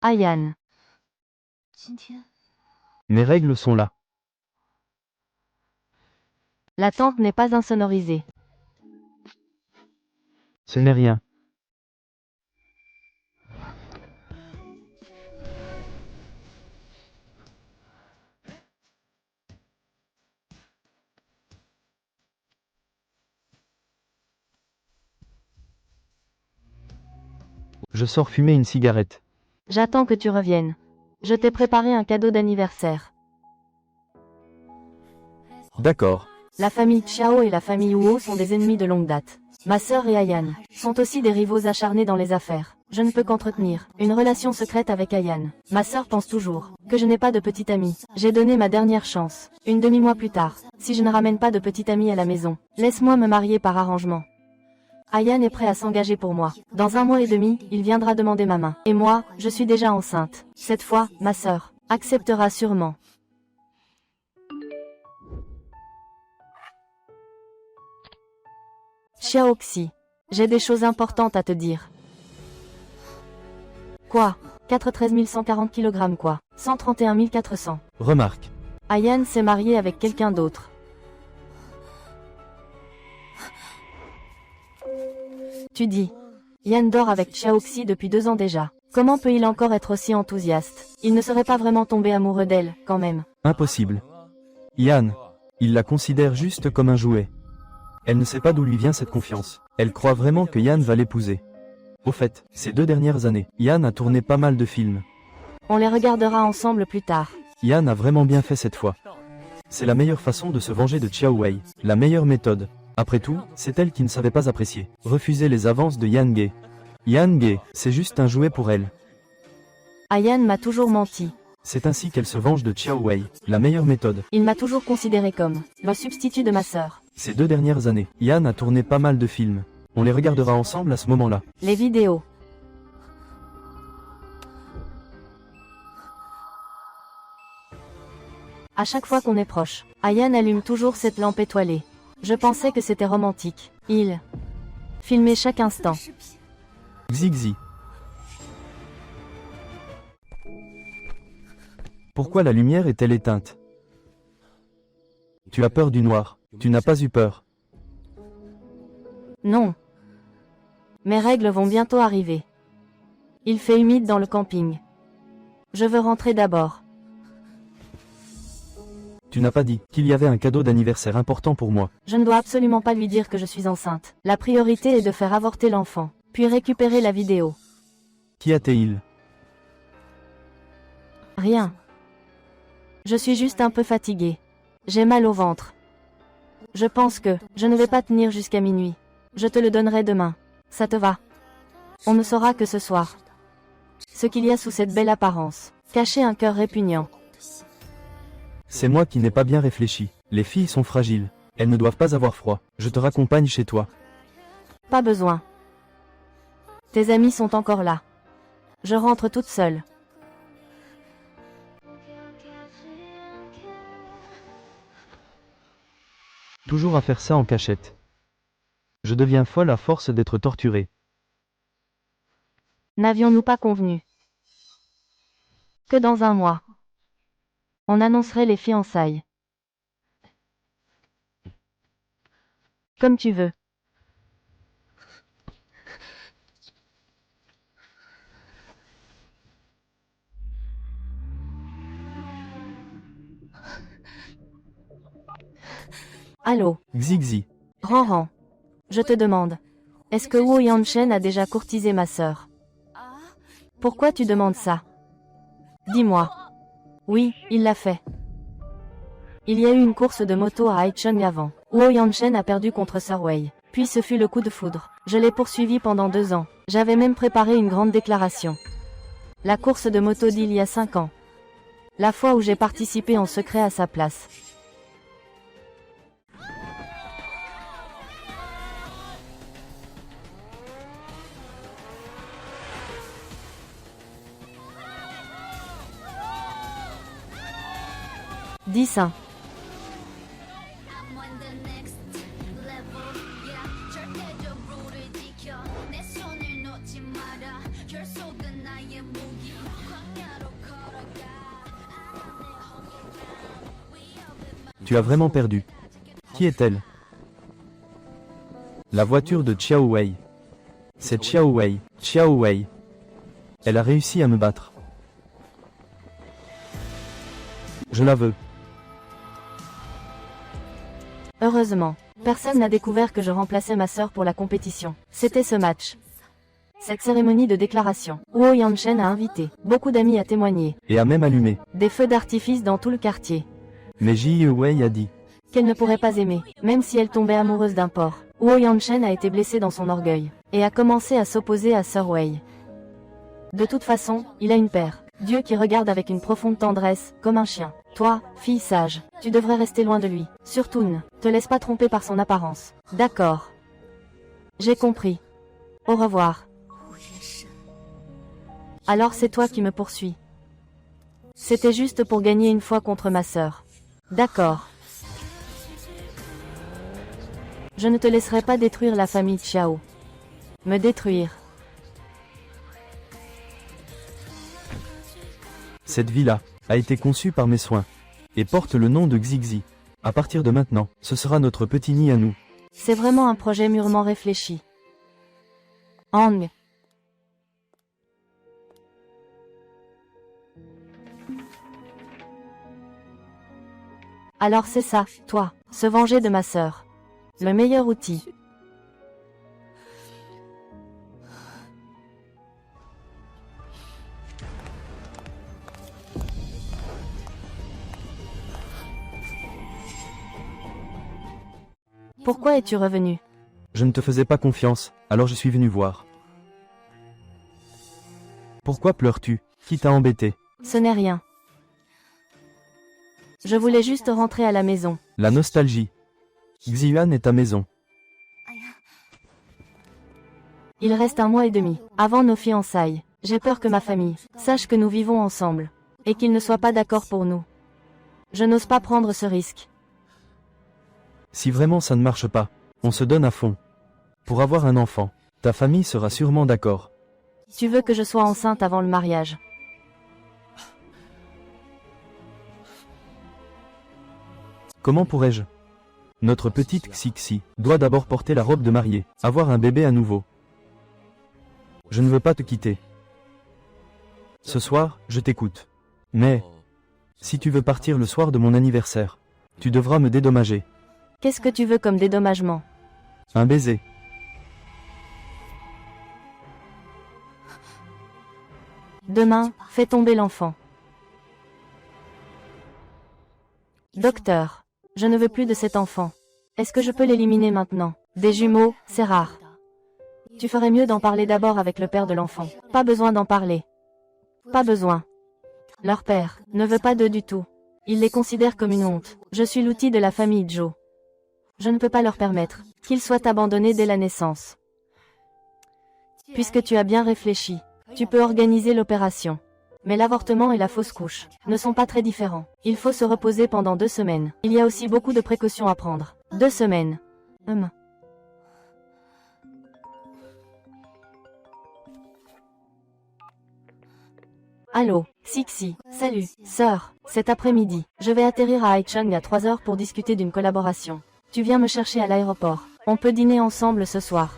Ayan. Mes règles sont là. La tente n'est pas insonorisée. Ce n'est rien. Je sors fumer une cigarette. J'attends que tu reviennes. Je t'ai préparé un cadeau d'anniversaire. D'accord. La famille Xiao et la famille Huo sont des ennemis de longue date. Ma sœur et Ayan sont aussi des rivaux acharnés dans les affaires. Je ne peux qu'entretenir une relation secrète avec Ayan. Ma sœur pense toujours que je n'ai pas de petite amie. J'ai donné ma dernière chance. Une demi-mois plus tard, si je ne ramène pas de petite amie à la maison, laisse-moi me marier par arrangement. Ayan est prêt à s'engager pour moi. Dans 1 mois et demi, il viendra demander ma main. Et moi, je suis déjà enceinte. Cette fois, ma sœur acceptera sûrement. Xiaoxi, j'ai des choses importantes à te dire. Quoi? 413 140 kg quoi? 131 400. Remarque. Ayan s'est marié avec quelqu'un d'autre. Tu dis. Yan dort avec Xiaoxi depuis 2 ans déjà. Comment peut-il encore être aussi enthousiaste? Il ne serait pas vraiment tombé amoureux d'elle, quand même. Impossible. Yann. Il la considère juste comme un jouet. Elle ne sait pas d'où lui vient cette confiance. Elle croit vraiment que Yann va l'épouser. Au fait, ces 2 dernières années, Yann a tourné pas mal de films. On les regardera ensemble plus tard. Yann a vraiment bien fait cette fois. C'est la meilleure façon de se venger de Xiao Wei. La meilleure méthode. Après tout, c'est elle qui ne savait pas apprécier. Refuser les avances de Yan Ge. Yan Ge, c'est juste un jouet pour elle. Ayan m'a toujours menti. C'est ainsi qu'elle se venge de Xiao Wei. La meilleure méthode. Il m'a toujours considéré comme le substitut de ma sœur. Ces 2 dernières années, Yann a tourné pas mal de films. On les regardera ensemble à ce moment-là. Les vidéos. À chaque fois qu'on est proche, Ayan allume toujours cette lampe étoilée. Je pensais que c'était romantique. Il filmait chaque instant. Xixi. Pourquoi la lumière est-elle éteinte? Tu as peur du noir. Tu n'as pas eu peur. Non. Mes règles vont bientôt arriver. Il fait humide dans le camping. Je veux rentrer d'abord. Tu n'as pas dit qu'il y avait un cadeau d'anniversaire important pour moi. Je ne dois absolument pas lui dire que je suis enceinte. La priorité est de faire avorter l'enfant, puis récupérer la vidéo. Qui a-t-il? Rien. Je suis juste un peu fatiguée. J'ai mal au ventre. Je pense que je ne vais pas tenir jusqu'à minuit. Je te le donnerai demain. Ça te va? On ne saura que ce soir ce qu'il y a sous cette belle apparence. Cacher un cœur répugnant. C'est moi qui n'ai pas bien réfléchi. Les filles sont fragiles. Elles ne doivent pas avoir froid. Je te raccompagne chez toi. Pas besoin. Tes amis sont encore là. Je rentre toute seule. Toujours à faire ça en cachette. Je deviens folle à force d'être torturée. N'avions-nous pas convenu que dans 1 mois, on annoncerait les fiançailles? Comme tu veux. Allô, Xixi. Ranran. Je te demande. Est-ce que Wu Yanshen a déjà courtisé ma sœur? Pourquoi tu demandes ça? Dis-moi. Oui, il l'a fait. Il y a eu une course de moto à Haicheng avant. Wu Yanshen a perdu contre Sir Wei. Puis ce fut le coup de foudre. Je l'ai poursuivi pendant 2 ans. J'avais même préparé une grande déclaration. La course de moto d'il y a 5 ans. La fois où j'ai participé en secret à sa place. Dis ça. I'm on the next level. Yeah, 절대적으로를 지켜. 내 손을 놓지 마라. 결속은 나의 무기. Tu as vraiment perdu. Qui est-elle? La voiture de Xiao Wei. C'est Xiao Wei. Xiao Wei. Elle a réussi à me battre. Je la veux. Heureusement, personne n'a découvert que je remplaçais ma sœur pour la compétition. C'était ce match. Cette cérémonie de déclaration, Huo Yanshen a invité beaucoup d'amis à témoigner. Et a même allumé. Des feux d'artifice dans tout le quartier. Mais Ji Wei a dit. Qu'elle ne pourrait pas aimer, même si elle tombait amoureuse d'un porc. Huo Yanshen a été blessé dans son orgueil, et a commencé à s'opposer à Sir Wei. De toute façon, il a une paire. Dieu qui regarde avec une profonde tendresse, comme un chien. Toi, fille sage, tu devrais rester loin de lui. Surtout ne te laisse pas tromper par son apparence. D'accord. J'ai compris. Au revoir. Alors c'est toi qui me poursuis. C'était juste pour gagner une fois contre ma sœur. D'accord. Je ne te laisserai pas détruire la famille Xiao. Me détruire. Cette villa a été conçue par mes soins et porte le nom de Xixi. À partir de maintenant, ce sera notre petit nid à nous. C'est vraiment un projet mûrement réfléchi. Ang. Alors c'est ça, toi, se venger de ma sœur. Le meilleur outil. Pourquoi es-tu revenu? Je ne te faisais pas confiance, alors je suis venu voir. Pourquoi pleures-tu? Qui t'a embêté? Ce n'est rien. Je voulais juste rentrer à la maison. La nostalgie. Xian est ta maison. Il reste 1 mois et demi, avant nos fiançailles. J'ai peur que ma famille sache que nous vivons ensemble, et qu'ils ne soient pas d'accord pour nous. Je n'ose pas prendre ce risque. Si vraiment ça ne marche pas, on se donne à fond. Pour avoir un enfant, ta famille sera sûrement d'accord. Tu veux que je sois enceinte avant le mariage? Comment pourrais-je? Notre petite Xixi doit d'abord porter la robe de mariée, avoir un bébé à nouveau. Je ne veux pas te quitter. Ce soir, je t'écoute. Mais, si tu veux partir le soir de mon anniversaire, tu devras me dédommager. Qu'est-ce que tu veux comme dédommagement? Un baiser. Demain, fais tomber l'enfant. Docteur, je ne veux plus de cet enfant. Est-ce que je peux l'éliminer maintenant? Des jumeaux, c'est rare. Tu ferais mieux d'en parler d'abord avec le père de l'enfant. Pas besoin d'en parler. Pas besoin. Leur père ne veut pas d'eux du tout. Il les considère comme une honte. Je suis l'outil de la famille Zhou. Je ne peux pas leur permettre qu'ils soient abandonnés dès la naissance. Puisque tu as bien réfléchi, tu peux organiser l'opération. Mais l'avortement et la fausse couche ne sont pas très différents. Il faut se reposer pendant 2 semaines. Il y a aussi beaucoup de précautions à prendre. 2 semaines. Allô, Sixi, salut, sœur, cet après-midi, je vais atterrir à Haicheng à 3 heures pour discuter d'une collaboration. Tu viens me chercher à l'aéroport. On peut dîner ensemble ce soir.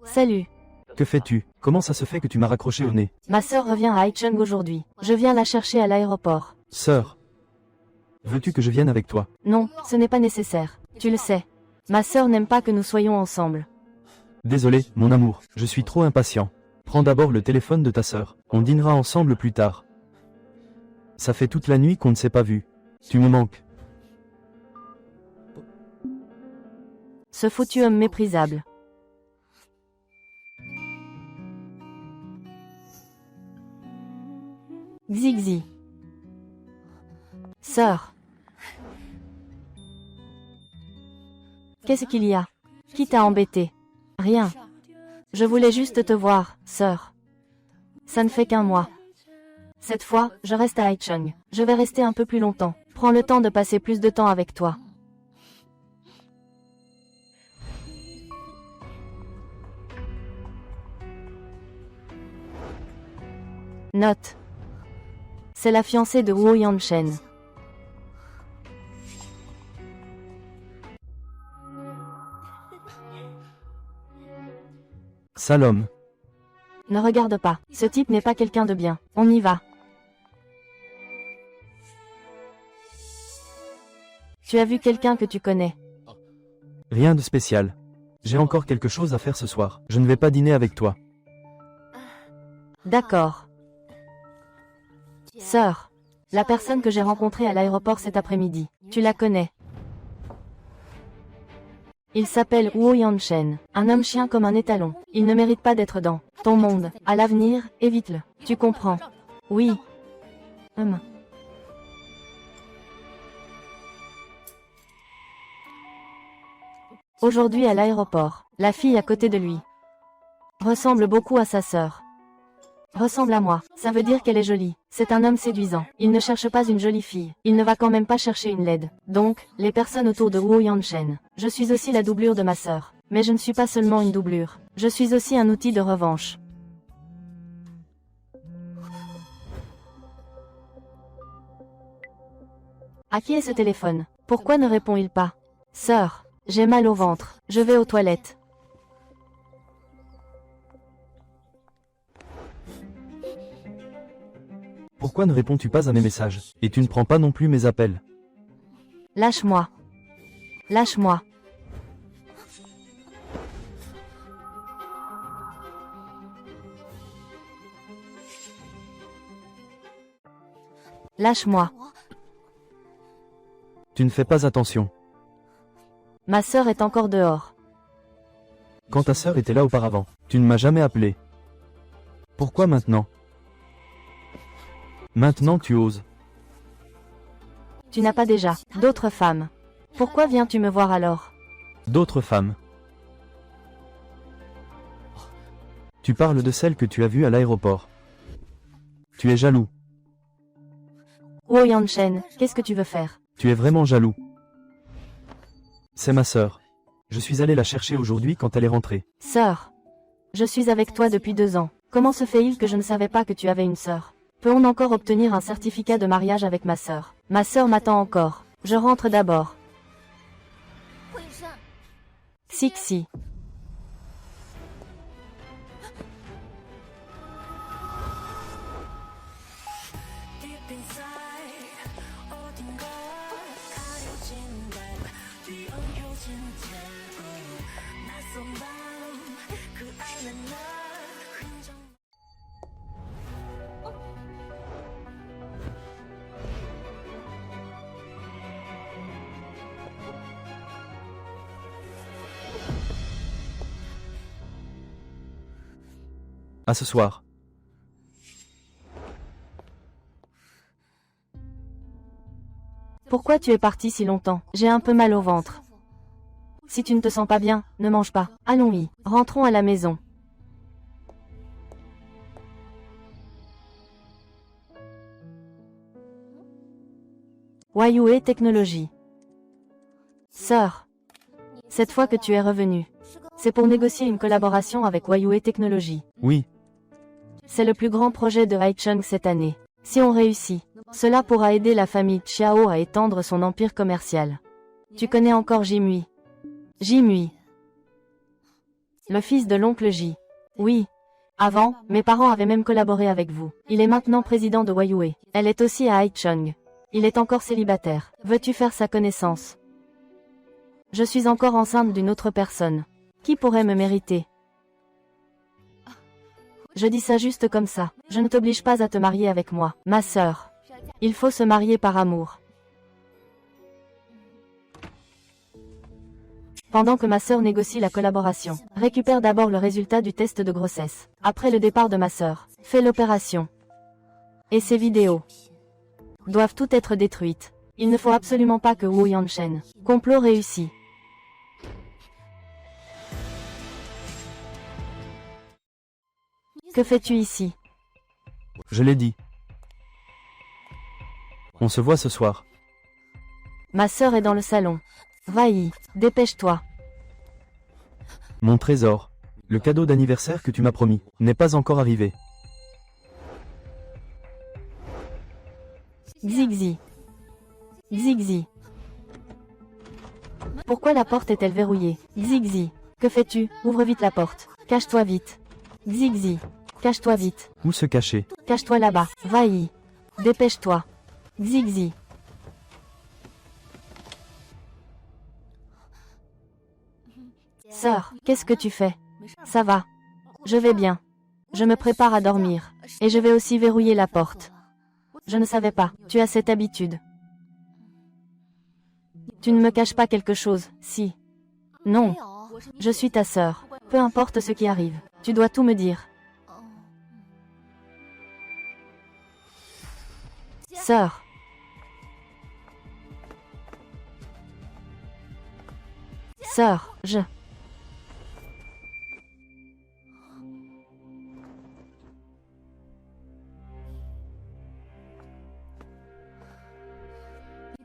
Salut. Que fais-tu? Comment ça se fait que tu m'as raccroché au nez? Ma sœur revient à Haicheng aujourd'hui. Je viens la chercher à l'aéroport. Sœur. Veux-tu que je vienne avec toi? Non, ce n'est pas nécessaire. Tu le sais. Ma sœur n'aime pas que nous soyons ensemble. Désolé, mon amour, je suis trop impatient. Prends d'abord le téléphone de ta sœur. On dînera ensemble plus tard. Ça fait toute la nuit qu'on ne s'est pas vu. Tu me manques. Ce foutu homme méprisable. Xixi. Sœur. Qu'est-ce qu'il y a? Qui t'a embêté? Rien. Je voulais juste te voir, sœur. Ça ne fait qu'1 mois. Cette fois, je reste à Haicheng. Je vais rester un peu plus longtemps. Prends le temps de passer plus de temps avec toi. Note. C'est la fiancée de Wu Yanchen. Sale homme. Ne regarde pas. Ce type n'est pas quelqu'un de bien. On y va. Tu as vu quelqu'un que tu connais. Rien de spécial. J'ai encore quelque chose à faire ce soir. Je ne vais pas dîner avec toi. D'accord. Sœur. La personne que j'ai rencontrée à l'aéroport cet après-midi. Tu la connais. Il s'appelle Wu Yanchen. Un homme chien comme un étalon. Il ne mérite pas d'être dans ton monde. À l'avenir, évite-le. Tu comprends? Oui. Aujourd'hui à l'aéroport, la fille à côté de lui ressemble beaucoup à sa sœur. Ressemble à moi, ça veut dire qu'elle est jolie. C'est un homme séduisant. Il ne cherche pas une jolie fille. Il ne va quand même pas chercher une laide. Donc, les personnes autour de Wu Yanchen. Je suis aussi la doublure de ma sœur. Mais je ne suis pas seulement une doublure. Je suis aussi un outil de revanche. À qui est ce téléphone? Pourquoi ne répond-il pas? Sœur, j'ai mal au ventre. Je vais aux toilettes. Pourquoi ne réponds-tu pas à mes messages? Et tu ne prends pas non plus mes appels? Lâche-moi. Lâche-moi. Lâche-moi. Tu ne fais pas attention. Ma sœur est encore dehors. Quand ta sœur était là auparavant, tu ne m'as jamais appelé. Pourquoi maintenant? Maintenant tu oses. Tu n'as pas déjà d'autres femmes. Pourquoi viens-tu me voir alors? D'autres femmes. Tu parles de celle que tu as vue à l'aéroport. Tu es jaloux. Wu Yanchen, qu'est-ce que tu veux faire? Tu es vraiment jaloux. C'est ma sœur. Je suis allé la chercher aujourd'hui quand elle est rentrée. Sœur. Je suis avec toi depuis 2 ans. Comment se fait-il que je ne savais pas que tu avais une sœur? Peut-on encore obtenir un certificat de mariage avec ma sœur? Ma sœur m'attend encore. Je rentre d'abord. Sixi. À ce soir. Pourquoi tu es parti si longtemps? J'ai un peu mal au ventre. Si tu ne te sens pas bien, ne mange pas. Allons-y, rentrons à la maison. Huayue Technologies. Sœur. Cette fois que tu es revenue. C'est pour négocier une collaboration avec Huayue Technologies. Oui. C'est le plus grand projet de Haichung cette année. Si on réussit, cela pourra aider la famille Chiao à étendre son empire commercial. Tu connais encore Jimui? Jimui. Le fils de l'oncle J. Oui. Avant, mes parents avaient même collaboré avec vous. Il est maintenant président de Huayue. Elle est aussi à Haichung. Il est encore célibataire. Veux-tu faire sa connaissance? Je suis encore enceinte d'une autre personne. Qui pourrait me mériter? Je dis ça juste comme ça. Je ne t'oblige pas à te marier avec moi, ma sœur. Il faut se marier par amour. Pendant que ma sœur négocie la collaboration, récupère d'abord le résultat du test de grossesse. Après le départ de ma sœur, fais l'opération. Et ces vidéos doivent toutes être détruites. Il ne faut absolument pas que Wu Yanchen. Complot réussi. Que fais-tu ici? Je l'ai dit. On se voit ce soir. Ma sœur est dans le salon. Va-y, dépêche-toi. Mon trésor. Le cadeau d'anniversaire que tu m'as promis n'est pas encore arrivé. Xixi. Xixi. Pourquoi la porte est-elle verrouillée? Xixi. Que fais-tu? Ouvre vite la porte. Cache-toi vite. Xixi. Cache-toi vite. Où se cacher? Cache-toi là-bas. Va-y. Dépêche-toi. Xixi. Sœur, qu'est-ce que tu fais? Ça va. Je vais bien. Je me prépare à dormir. Et je vais aussi verrouiller la porte. Je ne savais pas. Tu as cette habitude. Tu ne me caches pas quelque chose, si. Non. Je suis ta sœur. Peu importe ce qui arrive. Tu dois tout me dire. Sœur. Sœur, je...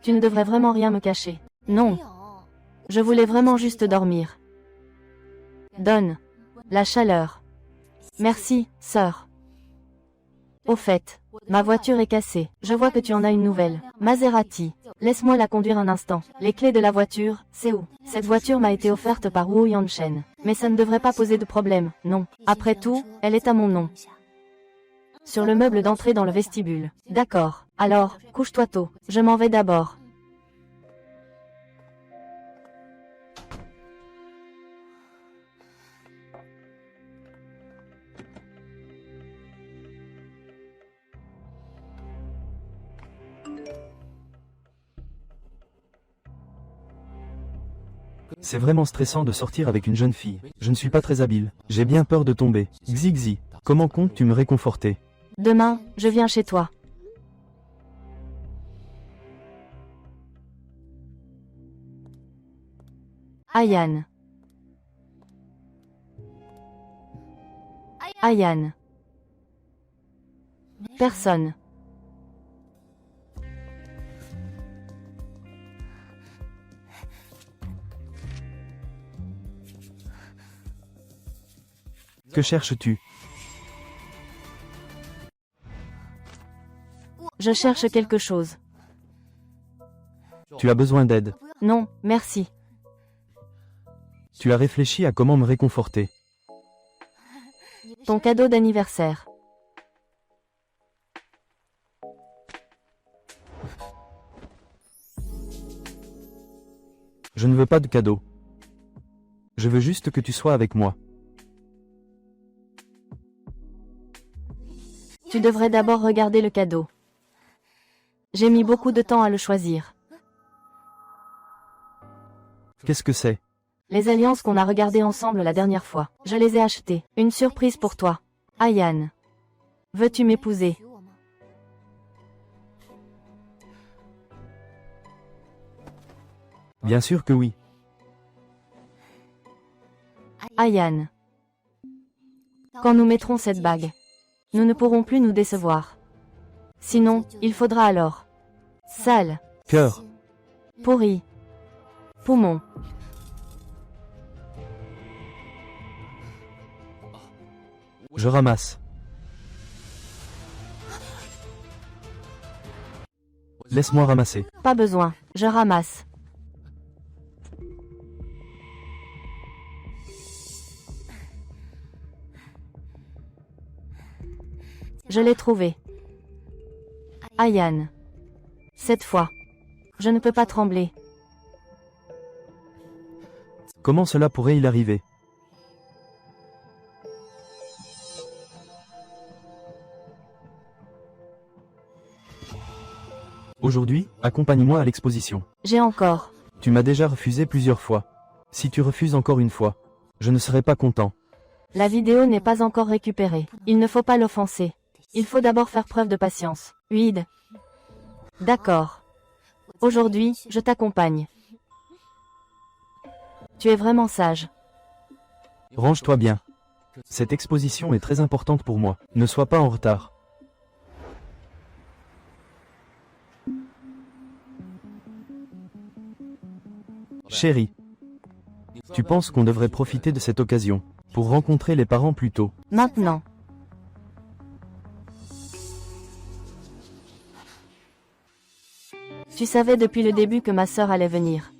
Tu ne devrais vraiment rien me cacher. Non. Je voulais vraiment juste dormir. Donne. La chaleur. Merci, sœur. Au fait, ma voiture est cassée. Je vois que tu en as une nouvelle. Maserati. Laisse-moi la conduire un instant. Les clés de la voiture, c'est où? Cette voiture m'a été offerte par Wu Yanshen. Mais ça ne devrait pas poser de problème, non. Après tout, elle est à mon nom. Sur le meuble d'entrée dans le vestibule. D'accord. Alors, couche-toi tôt. Je m'en vais d'abord. C'est vraiment stressant de sortir avec une jeune fille. Je ne suis pas très habile. J'ai bien peur de tomber. Xixi. Comment comptes-tu me réconforter? Demain, je viens chez toi. Ayan. Ayan. Personne. Que cherches-tu? Je cherche quelque chose. Tu as besoin d'aide. Non, merci. Tu as réfléchi à comment me réconforter. Ton cadeau d'anniversaire. Je ne veux pas de cadeau. Je veux juste que tu sois avec moi. Tu devrais d'abord regarder le cadeau. J'ai mis beaucoup de temps à le choisir. Qu'est-ce que c'est? Les alliances qu'on a regardées ensemble la dernière fois. Je les ai achetées. Une surprise pour toi. Ayan. Veux-tu m'épouser? Bien sûr que oui. Ayan. Quand nous mettrons cette bague, nous ne pourrons plus nous décevoir. Sinon, il faudra alors. Sale. Cœur. Pourri. Poumon. Je ramasse. Laisse-moi ramasser. Pas besoin, je ramasse. Je l'ai trouvé. Ayan. Cette fois, je ne peux pas trembler. Comment cela pourrait-il arriver? Aujourd'hui, accompagne-moi à l'exposition. J'ai encore. Tu m'as déjà refusé plusieurs fois. Si tu refuses encore une fois, je ne serai pas content. La vidéo n'est pas encore récupérée. Il ne faut pas l'offenser. Il faut d'abord faire preuve de patience. Huide. D'accord. Aujourd'hui, je t'accompagne. Tu es vraiment sage. Range-toi bien. Cette exposition est très importante pour moi. Ne sois pas en retard. Chérie, tu penses qu'on devrait profiter de cette occasion pour rencontrer les parents plus tôt? Maintenant. Tu savais depuis le début que ma sœur allait venir.